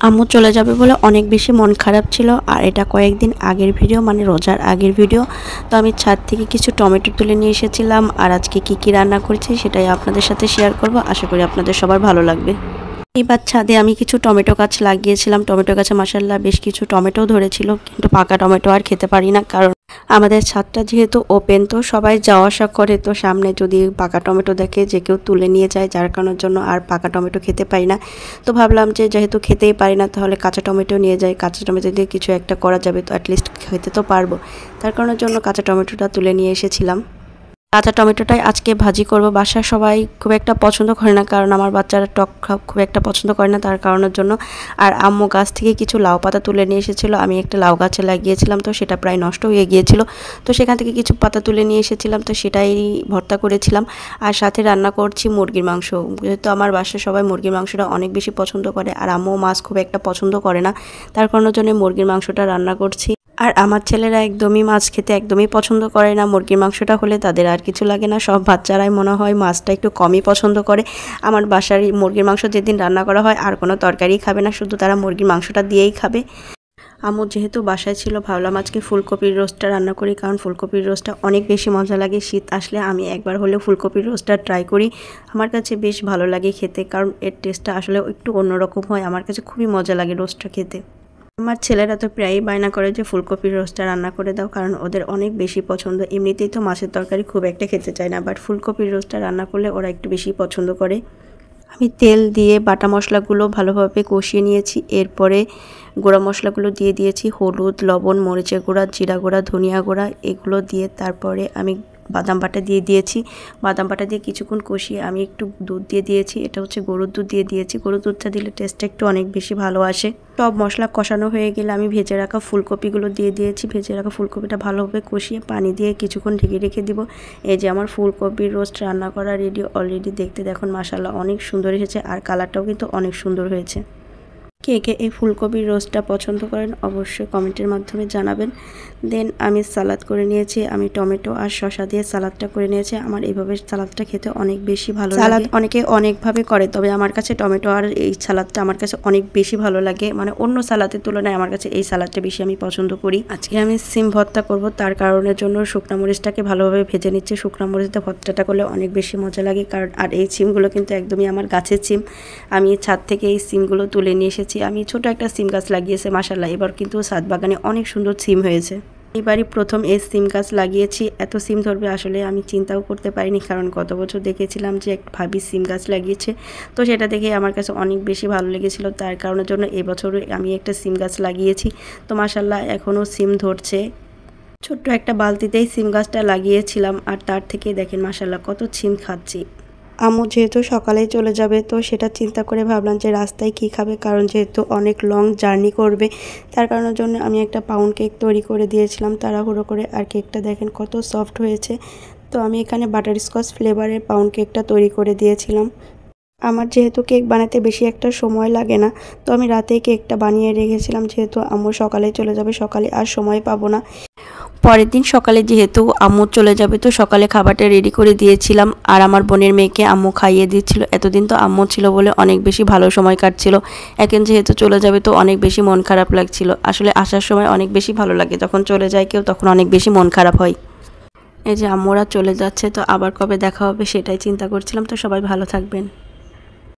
আম্মু চলে যাবে বলে অনেক বেশি মন খারাপ ছিল। আর এটা কয়েকদিন আগের ভিডিও, মানে রোজার আগের ভিডিও। তো আমি ছাদ থেকে কিছু টমেটো তুলে নিয়ে এসেছিলাম, আর আজকে কি রান্না করেছি সেটাই আপনাদের সাথে শেয়ার করব। আশা করি আপনাদের সবার ভালো লাগবে। এবার ছাদে আমি কিছু টমেটো গাছ লাগিয়েছিলাম। টমেটো গাছে মাশাআল্লাহ বেশ কিছু টমেটো ধরেছিল, কিন্তু পাকা টমেটো আর খেতে পারি না, কারণ আমাদের ছাদটা যেহেতু ওপেন, তো সবাই যাওয়া আসা করে, তো সামনে যদি পাকা টমেটো দেখে যে কেউ তুলে নিয়ে যায়, যার কারণের জন্য আর পাকা টমেটো খেতে পারি না। তো ভাবলাম যে যেহেতু খেতেই পারি না, তাহলে কাঁচা টমেটো নিয়ে যাই, কাঁচা টমেটো দিয়ে কিছু একটা করা যাবে, তো অ্যাটলিস্ট খেতে তো পারবো। তার কারণের জন্য কাঁচা টমেটোটা তুলে নিয়ে এসেছিলাম। কাঁচা টমেটোটাই আজকে ভাজি করব। বাসার সবাই খুব একটা পছন্দ করে না, কারণ আমার বাচ্চারা টক খুব একটা পছন্দ করে না, তার কারণের জন্য। আর আম্মু গাছ থেকে কিছু লাউ পাতা তুলে নিয়ে এসেছিলো। আমি একটা লাউ গাছে লাগিয়েছিলাম, তো সেটা প্রায় নষ্ট হয়ে গিয়েছিল। তো সেখান থেকে কিছু পাতা তুলে নিয়ে এসেছিলাম, তো সেটাই ভর্তা করেছিলাম। আর সাথে রান্না করছি মুরগির মাংস, যেহেতু আমার বাসায় সবাই মুরগির মাংসটা অনেক বেশি পছন্দ করে, আর আম্মু মাছ খুব একটা পছন্দ করে না, তার কারণের জন্য মুরগির মাংসটা রান্না করছি। আর আমার ছেলেরা একদমই মাছ খেতে একদমই পছন্দ করে না। মুরগির মাংসটা হলে তাদের আর কিছু লাগে না। সব বাচ্চারাই মনে হয় মাছটা একটু কমই পছন্দ করে। আমার বাসার মুরগির মাংস যেদিন রান্না করা হয় আর কোনো তরকারি খাবে না, শুধু তারা মুরগির মাংসটা দিয়েই খাবে। আম্মু যেহেতু বাসায় ছিল, ভাবলাম আজকে ফুলকপির রোস্টটা রান্না করি, কারণ ফুলকপির রোস্টটা অনেক বেশি মজা লাগে। শীত আসলে আমি একবার হলেও ফুলকপির রোস্টটা ট্রাই করি। আমার কাছে বেশ ভালো লাগে খেতে, কারণ এর টেস্টটা আসলে একটু অন্যরকম হয়। আমার কাছে খুবই মজা লাগে রোস্টটা খেতে। আমার ছেলেরা তো প্রায়ই বায়না করে যে ফুলকপির রোস্টটা রান্না করে দাও, কারণ ওদের অনেক বেশি পছন্দ। এমনিতেই তো মাছের তরকারি খুব একটা খেতে চায় না, বাট ফুলকপির রোস্টটা রান্না করলে ওরা একটু বেশি পছন্দ করে। আমি তেল দিয়ে বাটা মশলাগুলো ভালোভাবে কষিয়ে নিয়েছি। এরপরে গুঁড়া মশলাগুলো দিয়ে দিয়েছি, হলুদ, লবণ, মরিচের গুঁড়া, জিরা গুঁড়া, ধনিয়া গুঁড়া, এগুলো দিয়ে তারপরে আমি বাদাম বাটা দিয়ে দিয়েছি। বাদাম বাটা দিয়ে কিছুক্ষণ কষিয়ে আমি একটু দুধ দিয়ে দিয়েছি, এটা হচ্ছে গরুর দুধ দিয়ে দিয়েছি। গরুর দুধটা দিলে টেস্টটা একটু অনেক বেশি ভালো আসে। সব মশলা কষানো হয়ে গেলে আমি ভেজে রাখা ফুলকপিগুলো দিয়ে দিয়েছি। ভেজে রাখা ফুলকপিটা ভালোভাবে কষিয়ে পানি দিয়ে কিছুক্ষণ ঢেকে রেখে দিব। এই যে আমার ফুলকপির রোস্ট রান্না করা রেডি অলরেডি। দেখতে দেখুন মাশাআল্লাহ অনেক সুন্দর এসেছে, আর কালারটাও কিন্তু অনেক সুন্দর হয়েছে। কে কে এই ফুলকপির রোস্টটা পছন্দ করেন অবশ্যই কমেন্টের মাধ্যমে জানাবেন। দেন আমি সালাদ করে নিয়েছি। আমি টমেটো আর শসা দিয়ে সালাদটা করে নিয়েছি। আমার এইভাবে সালাদটা খেতে অনেক বেশি ভালো লাগে। সালাদ অনেকে অনেকভাবে করে, তবে আমার কাছে টমেটো আর এই সালাদটা আমার কাছে অনেক বেশি ভালো লাগে। মানে অন্য সালাদের তুলনায় আমার কাছে এই সালাদটা বেশি আমি পছন্দ করি। আজকে আমি সিম ভর্তা করব, তার কারণের জন্য শুকনো মরিচটাকে ভালোভাবে ভেজে নিচ্ছি। শুকনো মরিচটা ভর্তাটা করলে অনেক বেশি মজা লাগে, কারণ আর এই সিমগুলো কিন্তু একদমই আমার গাছের সিম। আমি ছাদ থেকে এই সিমগুলো তুলে নিয়ে এসেছি। আমি ছোট একটা সিম গাছ লাগিয়েছি মাশাআল্লাহ, এবার কিন্তু ছাদ বাগানে অনেক সুন্দর সিম হয়েছে। এবারই প্রথম এই সিম গাছ লাগিয়েছি। এত সিম ধরবে আসলে আমি চিন্তাও করতে পারিনি, কারণ গত বছর দেখেছিলাম যে এক ভাবি সিম গাছ লাগিয়েছে, তো সেটা দেখে আমার কাছে অনেক বেশি ভালো লেগেছিল। তার কারণের জন্য এবছর আমি একটা সিম গাছ লাগিয়েছি। তো মাশাআল্লাহ এখনও সিম ধরছে। ছোট্ট একটা বালতিতেই সিম গাছটা লাগিয়েছিলাম, আর তার থেকে দেখেন মাশাআল্লাহ কত সিম খাচ্ছি। আম্মু যেহেতু সকালেই চলে যাবে, তো সেটা চিন্তা করে ভাবলাম যে রাস্তায় কি খাবে, কারণ যেহেতু অনেক লং জার্নি করবে, তার কারণের জন্য আমি একটা পাউন্ড কেক তৈরি করে দিয়েছিলাম তাড়াহুড়ো করে। আর কেকটা দেখেন কত সফট হয়েছে। তো আমি এখানে বাটারস্কচ ফ্লেভারের পাউন্ড কেকটা তৈরি করে দিয়েছিলাম। আমার যেহেতু কেক বানাতে বেশি একটা সময় লাগে না, তো আমি রাতেই কেকটা বানিয়ে রেখেছিলাম, যেহেতু আম্মু সকালেই চলে যাবে, সকালে আর সময় পাবো না। পরের দিন সকালে যেহেতু আম্মু চলে যাবে, তো সকালে খাবারটা রেডি করে দিয়েছিলাম, আর আমার বোনের মেয়েকে আম্মু খাইয়ে দিচ্ছিল। এতদিন তো আম্মু ছিল বলে অনেক বেশি ভালো সময় কাটছিল, এখন যেহেতু চলে যাবে তো অনেক বেশি মন খারাপ লাগছিল। আসলে আসার সময় অনেক বেশি ভালো লাগে, যখন চলে যায় কেউ তখন অনেক বেশি মন খারাপ হয়। এই যে আম্মুরা চলে যাচ্ছে, তো আবার কবে দেখা হবে সেটাই চিন্তা করছিলাম। তো সবাই ভালো থাকবেন।